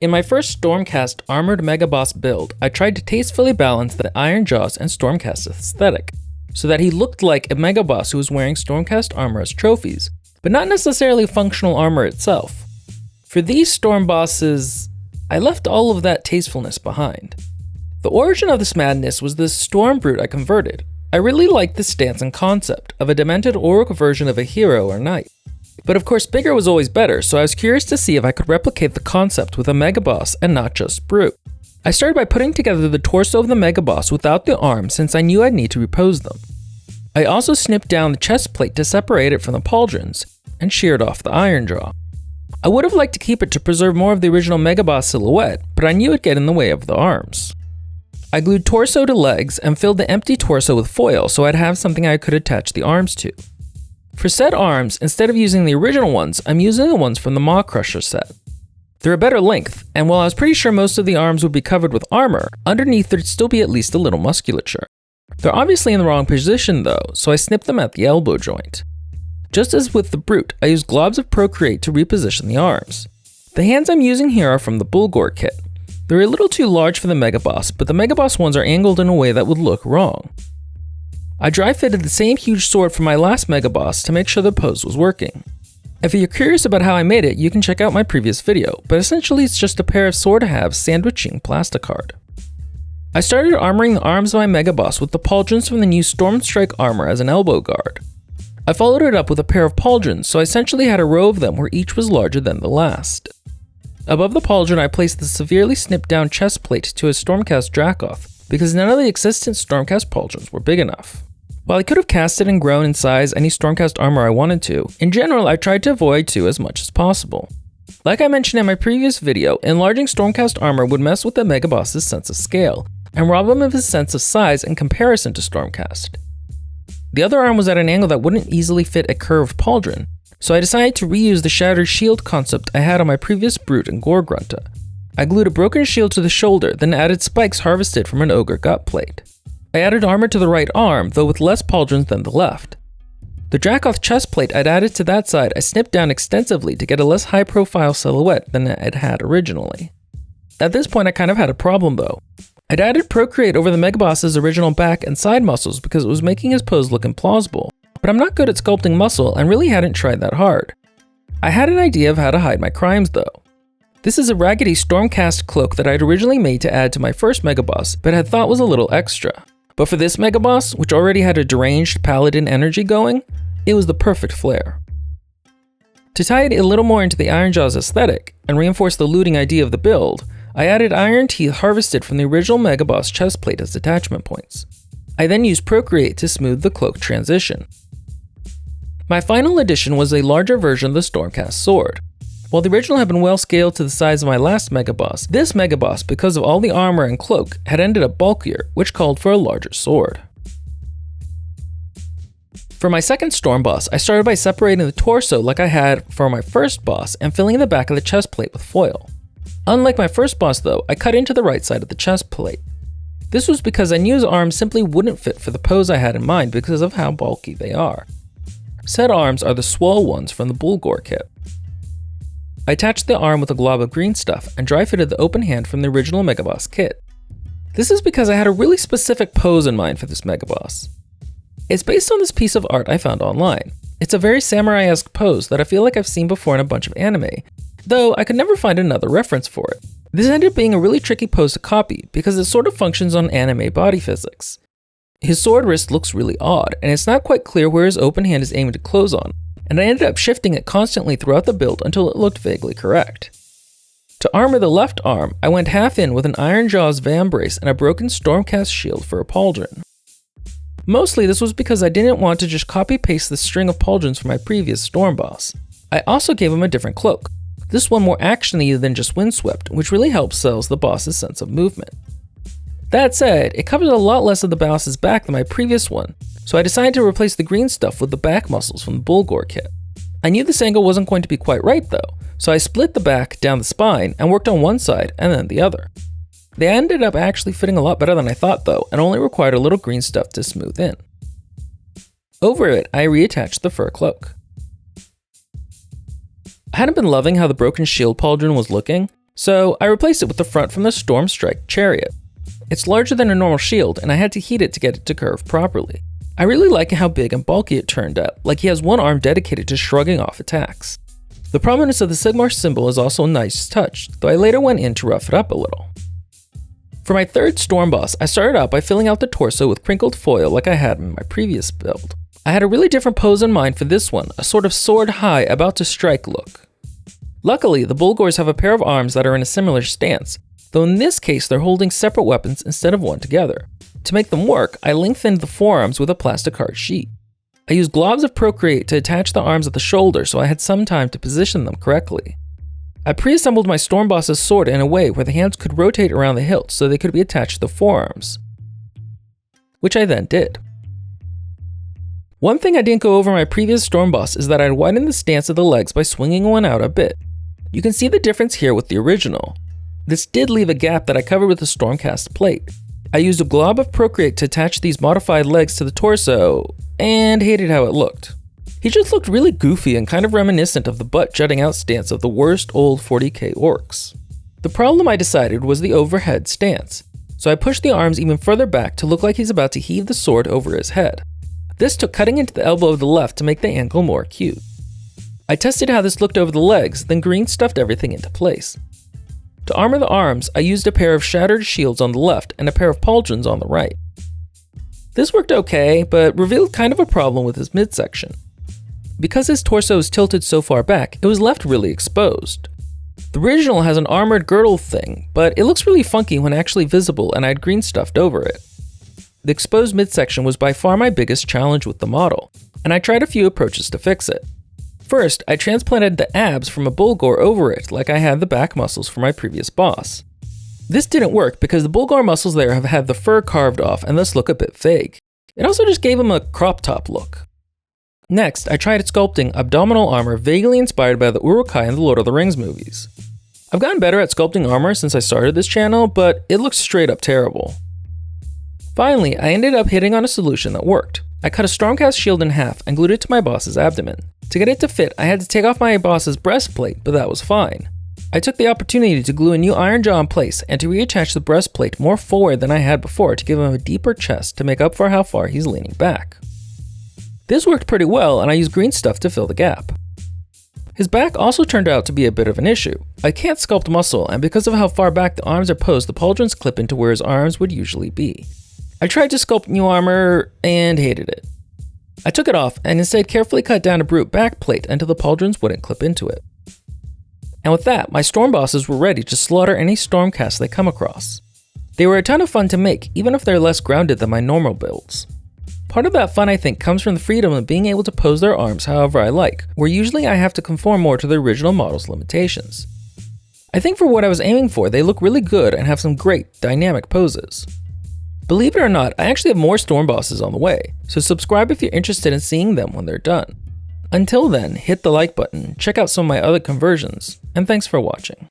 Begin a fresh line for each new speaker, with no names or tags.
In my first Stormcast armored Megaboss build, I tried to tastefully balance the Iron Jaws and Stormcast aesthetic, so that he looked like a Megaboss who was wearing Stormcast armor as trophies, but not necessarily functional armor itself. For these Storm bosses, I left all of that tastefulness behind. The origin of this madness was this Storm Brute I converted. I really liked this stance and concept of a demented Orc version of a hero or knight. But of course bigger was always better, so I was curious to see if I could replicate the concept with a Megaboss and not just Brute. I started by putting together the torso of the Megaboss without the arms since I knew I'd need to repose them. I also snipped down the chest plate to separate it from the pauldrons, and sheared off the Iron Jaw. I would have liked to keep it to preserve more of the original Megaboss silhouette, but I knew it'd get in the way of the arms. I glued torso to legs and filled the empty torso with foil so I'd have something I could attach the arms to. For said arms, instead of using the original ones, I'm using the ones from the Maw Crusher set. They're a better length, and while I was pretty sure most of the arms would be covered with armor, underneath there'd still be at least a little musculature. They're obviously in the wrong position though, so I snipped them at the elbow joint. Just as with the Brute, I used globs of Procreate to reposition the arms. The hands I'm using here are from the Bulgor kit. They're a little too large for the Megaboss, but the Megaboss ones are angled in a way that would look wrong. I dry fitted the same huge sword from my last Megaboss to make sure the pose was working. If you're curious about how I made it, you can check out my previous video, but essentially it's just a pair of sword halves sandwiching plasticard. I started armoring the arms of my Megaboss with the pauldrons from the new Stormstrike armor as an elbow guard. I followed it up with a pair of pauldrons, so I essentially had a row of them where each was larger than the last. Above the pauldron I placed the severely snipped down chest plate to a Stormcast Dracoth, because none of the existent Stormcast pauldrons were big enough. While I could have casted and grown in size any Stormcast armor I wanted to, in general I tried to avoid two as much as possible. Like I mentioned in my previous video, enlarging Stormcast armor would mess with the Megaboss's sense of scale, and rob him of his sense of size in comparison to Stormcast. The other arm was at an angle that wouldn't easily fit a curved pauldron, so I decided to reuse the shattered shield concept I had on my previous Brute and Gore-Grunta. I glued a broken shield to the shoulder, then added spikes harvested from an Ogre gut plate. I added armor to the right arm, though with less pauldrons than the left. The Dracoth chest plate I'd added to that side I snipped down extensively to get a less high profile silhouette than it had originally. At this point I kind of had a problem though. I'd added Procreate over the Megaboss's original back and side muscles because it was making his pose look implausible, but I'm not good at sculpting muscle and really hadn't tried that hard. I had an idea of how to hide my crimes though. This is a raggedy Stormcast cloak that I'd originally made to add to my first Megaboss, but had thought was a little extra. But for this Megaboss, which already had a deranged paladin energy going, it was the perfect flare. To tie it a little more into the Iron Jaws aesthetic, and reinforce the looting idea of the build, I added iron teeth harvested from the original Megaboss chest plate as attachment points. I then used Procreate to smooth the cloak transition. My final addition was a larger version of the Stormcast sword. While the original had been well scaled to the size of my last Megaboss, this Megaboss, because of all the armor and cloak, had ended up bulkier, which called for a larger sword. For my second Storm boss, I started by separating the torso like I had for my first boss and filling the back of the chest plate with foil. Unlike my first boss though, I cut into the right side of the chest plate. This was because I knew his arms simply wouldn't fit for the pose I had in mind because of how bulky they are. Said arms are the swole ones from the Bulgor kit. I attached the arm with a glob of green stuff and dry fitted the open hand from the original Megaboss kit. This is because I had a really specific pose in mind for this Megaboss. It's based on this piece of art I found online. It's a very samurai-esque pose that I feel like I've seen before in a bunch of anime, though I could never find another reference for it. This ended up being a really tricky pose to copy because it sort of functions on anime body physics. His sword wrist looks really odd, and it's not quite clear where his open hand is aimed to close on, and I ended up shifting it constantly throughout the build until it looked vaguely correct. To armor the left arm, I went half in with an Iron Jaws vambrace and a broken Stormcast shield for a pauldron. Mostly this was because I didn't want to just copy-paste the string of pauldrons from my previous Storm boss. I also gave him a different cloak, this one more actiony than just windswept, which really helps sell the boss's sense of movement. That said, it covers a lot less of the boss's back than my previous one, so I decided to replace the green stuff with the back muscles from the Bulgor kit. I knew this angle wasn't going to be quite right though, so I split the back down the spine and worked on one side and then the other. They ended up actually fitting a lot better than I thought though, and only required a little green stuff to smooth in. Over it, I reattached the fur cloak. I hadn't been loving how the broken shield pauldron was looking, So I replaced it with the front from the Stormstrike Chariot. It's larger than a normal shield, and I had to heat it to get it to curve properly. I really like how big and bulky it turned out, like he has one arm dedicated to shrugging off attacks. The prominence of the Sigmar symbol is also a nice touch, though I later went in to rough it up a little. For my third Storm Boss, I started out by filling out the torso with crinkled foil like I had in my previous build. I had a really different pose in mind for this one, a sort of sword high, about to strike look. Luckily, the Bulgors have a pair of arms that are in a similar stance, though in this case they're holding separate weapons instead of one together. To make them work, I lengthened the forearms with a plastic card sheet. I used globs of Procreate to attach the arms at the shoulder so I had some time to position them correctly. I pre-assembled my Storm Boss's sword in a way where the hands could rotate around the hilt so they could be attached to the forearms, which I then did. One thing I didn't go over in my previous Storm Boss is that I'd widened the stance of the legs by swinging one out a bit. You can see the difference here with the original. This did leave a gap that I covered with a Stormcast plate. I used a glob of Procreate to attach these modified legs to the torso, and hated how it looked. He just looked really goofy and kind of reminiscent of the butt jutting out stance of the worst old 40k orcs. The problem I decided was the overhead stance, so I pushed the arms even further back to look like he's about to heave the sword over his head. This took cutting into the elbow of the left to make the angle more acute. I tested how this looked over the legs, then green stuffed everything into place. To armor the arms, I used a pair of shattered shields on the left and a pair of pauldrons on the right. This worked okay, but revealed kind of a problem with his midsection. Because his torso is tilted so far back, it was left really exposed. The original has an armored girdle thing, but it looks really funky when actually visible, and I had green stuffed over it. The exposed midsection was by far my biggest challenge with the model, and I tried a few approaches to fix it. First, I transplanted the abs from a Bulgor over it like I had the back muscles for my previous boss. This didn't work because the Bulgor muscles there have had the fur carved off and thus look a bit vague. It also just gave him a crop top look. Next, I tried sculpting abdominal armor vaguely inspired by the Uruk-hai in the Lord of the Rings movies. I've gotten better at sculpting armor since I started this channel, but it looks straight up terrible. Finally, I ended up hitting on a solution that worked. I cut a Stormcast shield in half and glued it to my boss's abdomen. To get it to fit, I had to take off my boss's breastplate, but that was fine. I took the opportunity to glue a new iron jaw in place and to reattach the breastplate more forward than I had before to give him a deeper chest to make up for how far he's leaning back. This worked pretty well, and I used green stuff to fill the gap. His back also turned out to be a bit of an issue. I can't sculpt muscle, and because of how far back the arms are posed, the pauldrons clip into where his arms would usually be. I tried to sculpt new armor and hated it. I took it off and instead carefully cut down a brute back plate until the pauldrons wouldn't clip into it. And with that, my Storm Bosses were ready to slaughter any Stormcast they come across. They were a ton of fun to make, even if they're less grounded than my normal builds. Part of that fun, I think, comes from the freedom of being able to pose their arms however I like, where usually I have to conform more to the original model's limitations. I think for what I was aiming for, they look really good and have some great, dynamic poses. Believe it or not, I actually have more Storm Bosses on the way, so subscribe if you're interested in seeing them when they're done. Until then, hit the like button, check out some of my other conversions, and thanks for watching.